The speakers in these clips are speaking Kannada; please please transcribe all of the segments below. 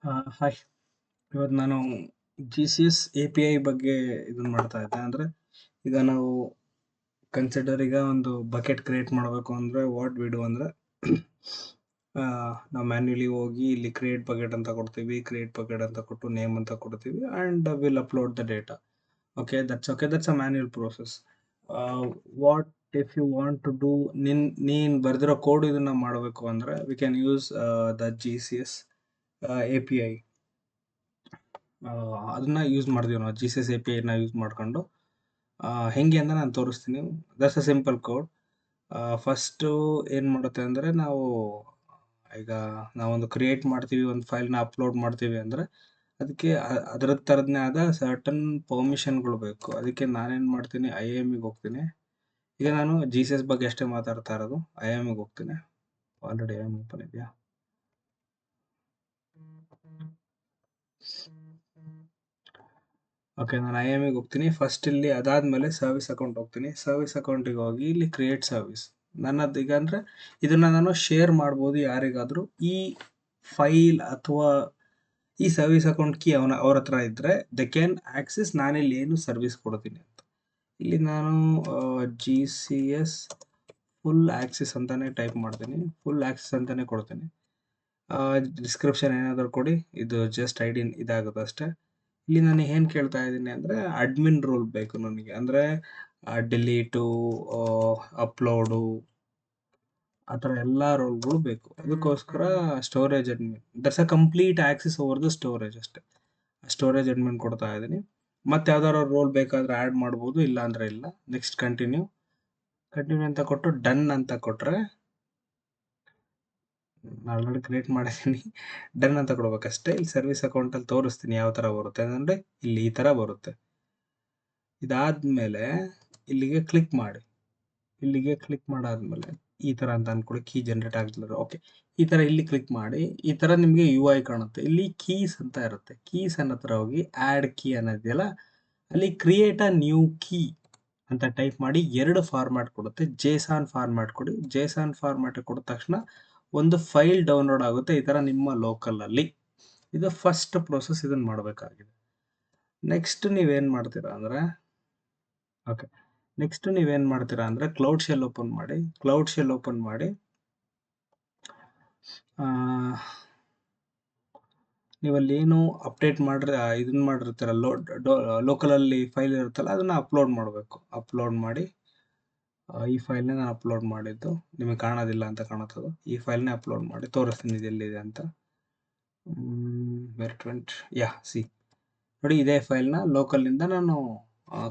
ಹಾಯ್. ಇವತ್ತು ನಾನು GCS API ಬಗ್ಗೆ ಇದನ್ನ ಮಾಡ್ತಾ ಇದ್ದೆ. ಅಂದರೆ ಈಗ ನಾವು ಈಗ ಒಂದು ಬಕೆಟ್ ಕ್ರಿಯೇಟ್ ಮಾಡಬೇಕು ಅಂದರೆ ವಾಟ್ ವಿ ಡು ಅಂದರೆ ನಾವು ಮ್ಯಾನ್ಯುಲಿ ಹೋಗಿ ಇಲ್ಲಿ ಕ್ರಿಯೇಟ್ ಬಕೆಟ್ ಅಂತ ಕೊಡ್ತೀವಿ. ಕ್ರಿಯೇಟ್ ಬಕೆಟ್ ಅಂತ ಕೊಟ್ಟು ನೇಮ್ ಅಂತ ಕೊಡ್ತೀವಿ and will upload the data. Okay, that's a manual process. What if you want to do ನೀನು ಬರೆದಿರೋ ಕೋಡ್ ಇದನ್ನು ಮಾಡಬೇಕು ಅಂದರೆ we can use the GCS API. ಅದನ್ನ ಯೂಸ್ ಮಾಡಿದೀವಿ ನಾವು GCS APIನ ಯೂಸ್ ಮಾಡ್ಕೊಂಡು. ಹೆಂಗೆ ಅಂತ ನಾನು ತೋರಿಸ್ತೀನಿ. That's a simple code. First ಏನು ಮಾಡುತ್ತೆ ಅಂದರೆ ಈಗ ನಾವೊಂದು ಕ್ರಿಯೇಟ್ ಮಾಡ್ತೀವಿ, ಒಂದು ಫೈಲ್ನ ಅಪ್ಲೋಡ್ ಮಾಡ್ತೀವಿ ಅಂದರೆ ಅದಕ್ಕೆ ಅದರ ಥರದ್ದೇ ಆದ ಸರ್ಟನ್ ಪರ್ಮಿಷನ್ಗಳು ಬೇಕು. ಅದಕ್ಕೆ ನಾನೇನು ಮಾಡ್ತೀನಿ, IAMಗೆ ಹೋಗ್ತೀನಿ. ಈಗ ನಾನು GCS ಬಗ್ಗೆ ಅಷ್ಟೇ ಮಾತಾಡ್ತಾ ಇರೋದು. IAMಗೆ ಹೋಗ್ತೀನಿ. ಆಲ್ರೆಡಿ IAM ಓಪನ್ ಇದೆಯಾ? ಓಕೆ, ನಾನು IAMಗೆ ಹೋಗ್ತೀನಿ. ಫಸ್ಟ್ ಇಲ್ಲಿ ಅದಾದಮೇಲೆ ಸರ್ವಿಸ್ ಅಕೌಂಟ್ ಹೋಗ್ತೀನಿ. ಸರ್ವಿಸ್ ಅಕೌಂಟಿಗೆ ಹೋಗಿ ಇಲ್ಲಿ ಕ್ರಿಯೇಟ್ ಸರ್ವಿಸ್ ನನ್ನದು. ಈಗ ಅಂದರೆ ಇದನ್ನು ನಾನು ಶೇರ್ ಮಾಡ್ಬೋದು ಯಾರಿಗಾದರೂ. ಈ ಫೈಲ್ ಅಥವಾ ಈ ಸರ್ವಿಸ್ ಅಕೌಂಟ್ ಕೀ ಅವ್ರ ಹತ್ರ ಇದ್ದರೆ ದೆ ಕ್ಯಾನ್ ಆಕ್ಸೆಸ್ ನಾನಿಲ್ಲಿ ಏನು ಸರ್ವಿಸ್ ಕೊಡ್ತೀನಿ ಅಂತ. ಇಲ್ಲಿ ನಾನು GCS ಫುಲ್ ಆಕ್ಸೆಸ್ ಅಂತಲೇ ಟೈಪ್ ಮಾಡ್ತೀನಿ. ಫುಲ್ ಆಕ್ಸೆಸ್ ಅಂತಲೇ ಕೊಡ್ತೀನಿ. ಡಿಸ್ಕ್ರಿಪ್ಷನ್ ಏನಾದರೂ ಕೊಡಿ, ಇದು ಜಸ್ಟ್ ID ಇದಾಗುತ್ತೆ ಅಷ್ಟೇ. ಇಲ್ಲಿ ನಾನು ಏನು ಕೇಳ್ತಾ ಇದ್ದೀನಿ ಅಂದರೆ ಅಡ್ಮಿನ್ ರೋಲ್ ಬೇಕು ನನಗೆ. ಅಂದರೆ ಡಿಲೀಟು, ಅಪ್ಲೋಡು, ಆ ಥರ ಎಲ್ಲ ರೋಲ್ಗಳು ಬೇಕು. ಅದಕ್ಕೋಸ್ಕರ storage admin, that's a complete access over the storage ಅಷ್ಟೇ. ಸ್ಟೋರೇಜ್ ಅಡ್ಮಿನ್ ಕೊಡ್ತಾ ಇದ್ದೀನಿ. ಮತ್ತು ಯಾವ್ದಾದ್ರು ರೋಲ್ ಬೇಕಾದರೆ ಆ್ಯಡ್ ಮಾಡ್ಬೋದು, ಇಲ್ಲ ಅಂದರೆ ಇಲ್ಲ. ನೆಕ್ಸ್ಟ್ ಕಂಟಿನ್ಯೂ ಅಂತ ಕೊಟ್ಟು ಡನ್ ಅಂತ ಕೊಟ್ಟರೆ, ನಾನು ಆಲ್ರೆಡಿ ಕ್ರಿಯೇಟ್ ಮಾಡಿದ್ದೀನಿ. ಡನ್ ಅಂತ ಕೊಡ್ಬೇಕಷ್ಟೇ. ಇಲ್ಲಿ ಸರ್ವಿಸ್ ಅಕೌಂಟಲ್ಲಿ ತೋರಿಸ್ತೀನಿ ಯಾವ ಥರ ಬರುತ್ತೆ ಅಂದರೆ ಇಲ್ಲಿ ಈ ಥರ ಬರುತ್ತೆ. ಇದಾದಮೇಲೆ ಇಲ್ಲಿಗೆ ಕ್ಲಿಕ್ ಮಾಡಿ. ಇಲ್ಲಿಗೆ ಕ್ಲಿಕ್ ಮಾಡಾದ್ಮೇಲೆ ಈ ಥರ ಅಂತ ಅಂದ್ಕೊಳ್ಳಿ, ಕೀ ಜನರೇಟ್ ಆಗ್ತಿಲ್ಲ. ಓಕೆ, ಈ ಥರ ಇಲ್ಲಿ ಕ್ಲಿಕ್ ಮಾಡಿ. ಈ ಥರ ನಿಮಗೆ UI ಕಾಣುತ್ತೆ. ಇಲ್ಲಿ ಕೀಸ್ ಅಂತ ಇರುತ್ತೆ. ಕೀಸ್ ಅನ್ನೋ ಹತ್ರ ಹೋಗಿ ಆ್ಯಡ್ ಕೀ ಅನ್ನೋದಿದೆಯಲ್ಲ, ಅಲ್ಲಿ ಕ್ರಿಯೇಟ್ ಅ ನ್ಯೂ ಕೀ ಅಂತ ಟೈಪ್ ಮಾಡಿ 2 ಫಾರ್ಮ್ಯಾಟ್ ಕೊಡುತ್ತೆ. JSON ಫಾರ್ಮ್ಯಾಟ್ ಕೊಡಿ. JSON ಫಾರ್ಮ್ಯಾಟ್ ಕೊಡಿದ ತಕ್ಷಣ ಒಂದು ಫೈಲ್ ಡೌನ್ಲೋಡ್ ಆಗುತ್ತೆ ಈ ಥರ ನಿಮ್ಮ ಲೋಕಲಲ್ಲಿ. ಇದು ಫಸ್ಟ್ ಪ್ರೋಸೆಸ್. ಇದನ್ನು ಮಾಡಬೇಕಾಗಿದೆ. ನೆಕ್ಸ್ಟ್ ನೀವೇನು ಮಾಡ್ತೀರಾ ಅಂದರೆ ಕ್ಲೌಡ್ ಶೆಲ್ ಓಪನ್ ಮಾಡಿ. ಕ್ಲೌಡ್ ಶೆಲ್ ಓಪನ್ ಮಾಡಿ ನೀವಲ್ಲಿ ಏನು ಅಪ್ಡೇಟ್ ಇದನ್ನ ಮಾಡಿರ್ತೀರ, ಲೋಕಲಲ್ಲಿ ಫೈಲ್ ಇರುತ್ತಲ್ಲ, ಅದನ್ನು ಅಪ್ಲೋಡ್ ಮಾಡಬೇಕು. ಅಪ್ಲೋಡ್ ಮಾಡಿ. ಈ ಫೈಲ್ನೇ ನಾನು ಅಪ್ಲೋಡ್ ಮಾಡಿದ್ದು, ನಿಮಗೆ ಕಾಣೋದಿಲ್ಲ ಅಂತ ಕಾಣುತ್ತದು. ಈ ಫೈಲ್ನೇ ಅಪ್ಲೋಡ್ ಮಾಡಿ ತೋರಿಸ್ತೀನಿ ಇದು ಎಲ್ಲಿದೆ ಅಂತ. ಸಿ ನೋಡಿ, ಇದೇ ಫೈಲ್ನ ಲೋಕಲಿಂದ ನಾನು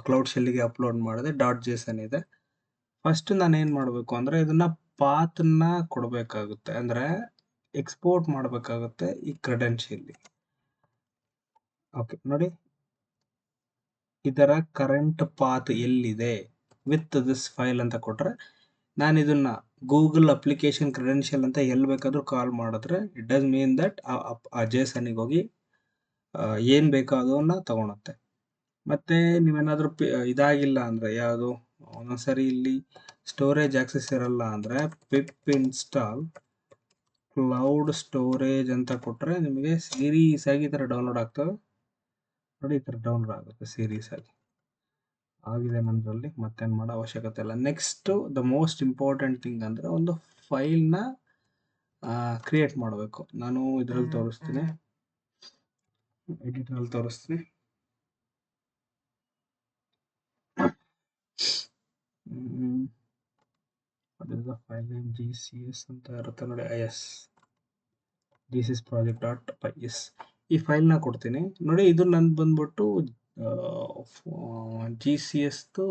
ಕ್ಲೌಡ್ ಶೆಲ್ಲಿಗೆ ಅಪ್ಲೋಡ್ ಮಾಡಿದೆ. .json ಇದೆ. ಫಸ್ಟ್ ನಾನು ಏನು ಮಾಡಬೇಕು ಅಂದರೆ ಇದನ್ನು ಪಾತನ್ನ ಕೊಡಬೇಕಾಗುತ್ತೆ. ಅಂದರೆ ಎಕ್ಸ್ಪೋರ್ಟ್ ಮಾಡಬೇಕಾಗುತ್ತೆ ಈ ಕ್ರೆಡೆನ್ಷಿಯಲ್ಲಿ. ಓಕೆ, ನೋಡಿ, ಇದರ ಕರೆಂಟ್ ಪಾತ್ ಎಲ್ಲಿದೆ ವಿತ್ ದಿಸ್ ಫೈಲ್ ಅಂತ ಕೊಟ್ಟರೆ, ನಾನು ಇದನ್ನು ಗೂಗಲ್ ಅಪ್ಲಿಕೇಶನ್ ಕ್ರೆಡೆನ್ಷಿಯಲ್ ಅಂತ ಎಲ್ಲಿ ಬೇಕಾದರೂ ಕಾಲ್ ಮಾಡಿದ್ರೆ ಇಟ್ ಡಸ್ ಮೀನ್ ದಟ್ ಆ JSONಗೆ ಹೋಗಿ ಏನು ಬೇಕೋ ಅದನ್ನು ತಗೊಳುತ್ತೆ. ಮತ್ತು ನೀವೇನಾದರೂ ಇದಾಗಿಲ್ಲ ಅಂದರೆ, ಯಾವುದು ಒಂದೊಂದ್ಸರಿ ಇಲ್ಲಿ ಸ್ಟೋರೇಜ್ ಆಕ್ಸೆಸ್ ಇರಲ್ಲ ಅಂದರೆ ಪಿಪ್ ಇನ್ಸ್ಟಾಲ್ ಕ್ಲೌಡ್ ಸ್ಟೋರೇಜ್ ಅಂತ ಕೊಟ್ಟರೆ ನಿಮಗೆ ಸೀರೀಸ್ ಆಗಿ ಈ ಥರ ಡೌನ್ಲೋಡ್ ಆಗ್ತವೆ. ನೋಡಿ, ಈ ಥರ ಡೌನ್ಲೋಡ್ ಆಗುತ್ತೆ ಸೀರೀಸ್ ಆಗಿ. ಆಗಿದೆ ನನ್ನದ್ರಲ್ಲಿ, ಮತ್ತೇನು ಮಾಡೋ ಅವಶ್ಯಕತೆ ಇಲ್ಲ. Next the most important thing ಅಂದರೆ ಒಂದು ಫೈಲ್ನ ಕ್ರಿಯೇಟ್ ಮಾಡಬೇಕು. ನಾನು ಇದರಲ್ಲಿ ತೋರಿಸ್ತೀನಿ, ಎಡಿಟ್ರಲ್ಲಿ ತೋರಿಸ್ತೀನಿ. ಅದ್ರದ ಫೈಲ್ ನೇಮ್ GCS ಅಂತ ಇರುತ್ತೆ ನೋಡಿ. GCS project.py. ಈ ಫೈಲ್ನ ಕೊಡ್ತೀನಿ ನೋಡಿ. ಇದು ನಂದು ಬಂದ್ಬಿಟ್ಟು GCSದು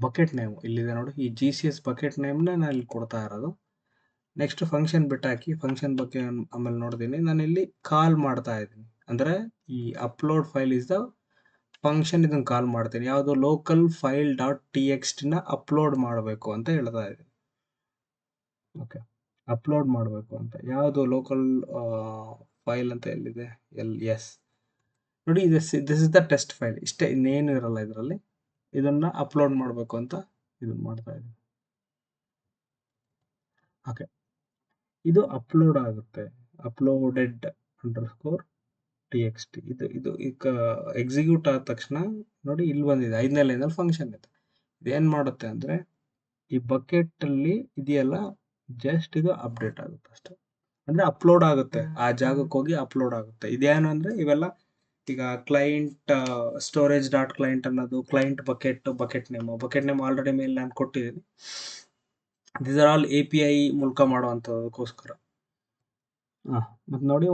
ಬಕೆಟ್ ನೇಮ್ ಇಲ್ಲಿದೆ ನೋಡಿ. ಈ GCS ಬಕೆಟ್ ನೇಮ್ನ ನಾನು ಇಲ್ಲಿ ಕೊಡ್ತಾ ಇರೋದು. Next function ಬಿಟ್ಟಾಕಿ. ಫಂಕ್ಷನ್ ಬಗ್ಗೆ ಆಮೇಲೆ ನೋಡ್ತೀನಿ. ನಾನು ಇಲ್ಲಿ ಕಾಲ್ ಮಾಡ್ತಾ ಇದ್ದೀನಿ ಅಂದರೆ ಈ upload file is the function. ಇದನ್ನು ಕಾಲ್ ಮಾಡ್ತೀನಿ. ಯಾವುದು ಲೋಕಲ್ ಫೈಲ್ .txt ಅಪ್ಲೋಡ್ ಮಾಡಬೇಕು ಅಂತ ಹೇಳ್ತಾ ಇದ್ದೀನಿ. ಓಕೆ, ಅಪ್ಲೋಡ್ ಮಾಡಬೇಕು ಅಂತ ಯಾವುದು ಲೋಕಲ್ ಫೈಲ್ ಅಂತ ಎಲ್ಲಿದೆ, ಎಸ್ ನೋಡಿ. This is the test file. ಇಷ್ಟೇ, ಇನ್ನೇನು ಇರಲ್ಲ ಇದರಲ್ಲಿ. ಇದನ್ನು ಅಪ್ಲೋಡ್ ಮಾಡಬೇಕು ಅಂತ ಇದನ್ನು ಮಾಡ್ತಾ ಇದ್ದೀನಿ. ಓಕೆ, ಇದು ಅಪ್ಲೋಡ್ ಆಗುತ್ತೆ. ಅಪ್ಲೋಡೆಡ್ ಅಂಡರ್ಸ್ಕೋರ್ txt ಇದು ಈಗ ಎಕ್ಸಿಕ್ಯೂಟ್ ಆದ ತಕ್ಷಣ ನೋಡಿ ಇಲ್ಲಿ ಬಂದಿದೆ 5ನೇ ಲೈನಲ್ಲಿ ಫಂಕ್ಷನ್ ಇದೆ. ಇದೇನು ಮಾಡುತ್ತೆ ಅಂದರೆ ಈ ಬಕೆಟಲ್ಲಿ ಇದೆಯಲ್ಲ ಜಸ್ಟ್ ಇದು ಅಪ್ಡೇಟ್ ಆಗುತ್ತೆ ಅಷ್ಟೇ, ಅಂದರೆ ಅಪ್ಲೋಡ್ ಆಗುತ್ತೆ, ಆ ಜಾಗಕ್ಕೆ ಹೋಗಿ ಅಪ್ಲೋಡ್ ಆಗುತ್ತೆ. ಇದೇನು ಅಂದರೆ ಇವೆಲ್ಲ ಈಗ ಕ್ಲೈಂಟ್ ಸ್ಟೋರೇಜ್ ಡಾಟ್ ಕ್ಲೈಂಟ್ ಅನ್ನೋದು ಕ್ಲೈಂಟ್ ಬಕೆಟ್ ನೇಮ್ ಆಲ್ರೆಡಿ ಮೇಲೆ ನಾನು ಕೊಟ್ಟಿದ್ದೀನಿ. ದೀಸ್ ಆರ್ ಆಲ್ API ಮೂಲಕ ಮಾಡುವಂಥದಕ್ಕೋಸ್ಕರ. ಮತ್ತು ನೋಡಿ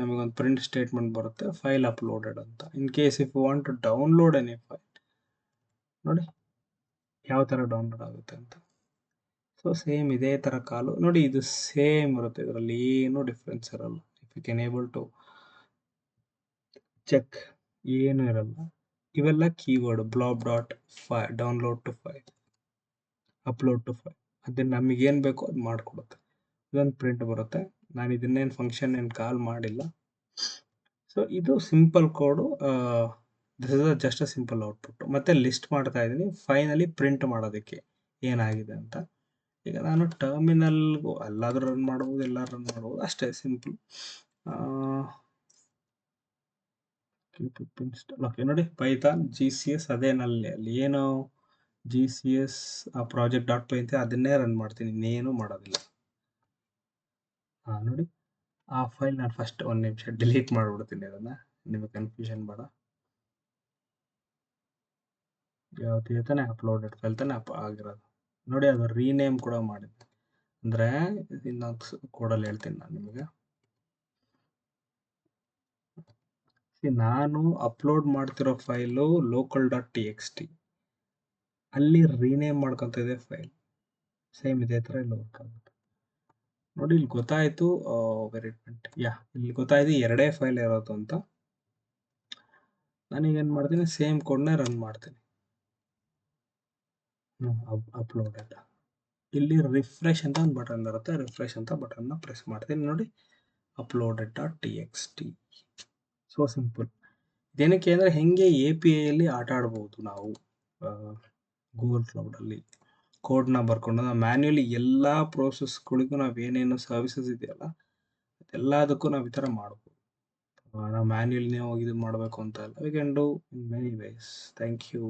ನಮಗೊಂದು ಪ್ರಿಂಟ್ ಸ್ಟೇಟ್ಮೆಂಟ್ ಬರುತ್ತೆ, ಫೈಲ್ ಅಪ್ಲೋಡೆಡ್ ಅಂತ. In case if you want to download any file, ನೋಡಿ ಯಾವ ಥರ ಡೌನ್ಲೋಡ್ ಆಗುತ್ತೆ ಅಂತ. ಸೊ ಸೇಮ್ ಇದೇ ಥರ ಕಾಲು ನೋಡಿ, ಇದು ಸೇಮ್ ಇರುತ್ತೆ, ಇದರಲ್ಲಿ ಏನೂ ಡಿಫ್ರೆನ್ಸ್ ಇರಲ್ಲ. If you can able to check, ಏನೂ ಇರಲ್ಲ. ಇವೆಲ್ಲ keyword blob dot download to file, upload to file, ಅದನ್ನು ನಮಗೇನು ಬೇಕೋ ಅದು ಮಾಡಿಕೊಡುತ್ತೆ. ಇದೊಂದು ಪ್ರಿಂಟ್ ಬರುತ್ತೆ. ನಾನು ಇದನ್ನೇನು ಫಂಕ್ಷನ್ ಏನು ಕಾಲ್ ಮಾಡಿಲ್ಲ. ಸೊ ಇದು simple code. This is just a simple output. ಮತ್ತೆ ಲಿಸ್ಟ್ ಮಾಡ್ತಾ ಇದ್ದೀನಿ ಫೈನಲಿ ಪ್ರಿಂಟ್ ಮಾಡೋದಕ್ಕೆ ಏನಾಗಿದೆ ಅಂತ. ಈಗ ನಾನು ಟರ್ಮಿನಲ್ಗೂ ಎಲ್ಲಾದರೂ ರನ್ ಮಾಡ್ಬೋದು, ಎಲ್ಲಾದ್ರೂ ರನ್ ಮಾಡ್ಬೋದು, ಅಷ್ಟೇ ಸಿಂಪಲ್. ಓಕೆ ನೋಡಿ, ಪೈಥಾನ್ GCS ಅದೇನಲ್ಲಿ ಅಲ್ಲಿ ಏನು GCS ಪ್ರಾಜೆಕ್ಟ್ ಡಾಟ್ ಪೈ ಅಂತ ಅದನ್ನೇ ರನ್ ಮಾಡ್ತೀನಿ, ಇನ್ನೇನು ಮಾಡೋದಿಲ್ಲ. ನೋಡಿ ಆ ಫೈಲ್ ನಾನು ಫಸ್ಟ್ ಒಂದು ನಿಮಿಷ ಡಿಲೀಟ್ ಮಾಡಿಬಿಡ್ತೀನಿ, ಅದನ್ನು ನಿಮಗೆ ಕನ್ಫ್ಯೂಷನ್ ಬೇಡ. ಯಾವ್ದು ತಾನೇ ಅಪ್ಲೋಡೆಡ್ ಫೈಲ್ ತಾನೇ ಆಗಿರೋದು ನೋಡಿ, ಅದು ರೀನೇಮ್ ಕೂಡ ಮಾಡಿದ್ದೆ. ಅಂದರೆ ಇನ್ನೊಂದು ಕೋಡಲ್ಲಿ ಹೇಳ್ತೀನಿ ನಾನು ನಿಮಗೆ. ನಾನು ಅಪ್ಲೋಡ್ ಮಾಡ್ತಿರೋ ಫೈಲು local.txt, ಅಲ್ಲಿ ರೀನೇಮ್ ಮಾಡ್ಕೊತ ಇದೆ ಫೈಲ್. ಸೇಮ್ ಇದೇ ಥರ ಇಲ್ಲಿ ವರ್ಕ್ ಆಗುತ್ತೆ ನೋಡಿ. ಇಲ್ಲಿ ಗೊತ್ತಾಯಿತು, ಇಲ್ಲಿ ಗೊತ್ತಾಯಿತು ಎರಡೇ ಫೈಲ್ ಇರೋದು ಅಂತ. ನಾನೀಗೇನು ಮಾಡ್ತೀನಿ, ಸೇಮ್ ಕೋಡ್ನೇ ರನ್ ಮಾಡ್ತೀನಿ. ಅಪ್ಲೋಡೆಡ್, ಇಲ್ಲಿ ರಿಫ್ರೆಶ್ ಅಂತ ಒಂದು ಬಟನ್ ಬರುತ್ತೆ, ರಿಫ್ರೆಶ್ ಅಂತ ಬಟನ್ನ ಪ್ರೆಸ್ ಮಾಡ್ತೀನಿ ನೋಡಿ, uploaded.txt. So simple. ಇದೇನಕ್ಕೆ ಅಂದರೆ ಹೆಂಗೆ APIಯಲ್ಲಿ ಆಟ ಆಡ್ಬೋದು ನಾವು ಗೂಗಲ್ ಕ್ಲೌಡಲ್ಲಿ ಕೋಡ್ನ ಬರ್ಕೊಂಡು. ನಾವು ಮ್ಯಾನ್ಯುಯಲಿ ಎಲ್ಲ ಪ್ರೋಸೆಸ್ಗಳಿಗೂ ನಾವೇನೇನು ಸರ್ವಿಸಸ್ ಇದೆಯಲ್ಲ ಎಲ್ಲದಕ್ಕೂ ನಾವು ಈ ಥರ ಮಾಡ್ಬೋದು. ನಾವು ಮ್ಯಾನ್ಯುಯಲಿ ಹೋಗಿ ಇದು ಮಾಡಬೇಕು ಅಂತ ಇಲ್ಲ. We can do in many ways. Thank you.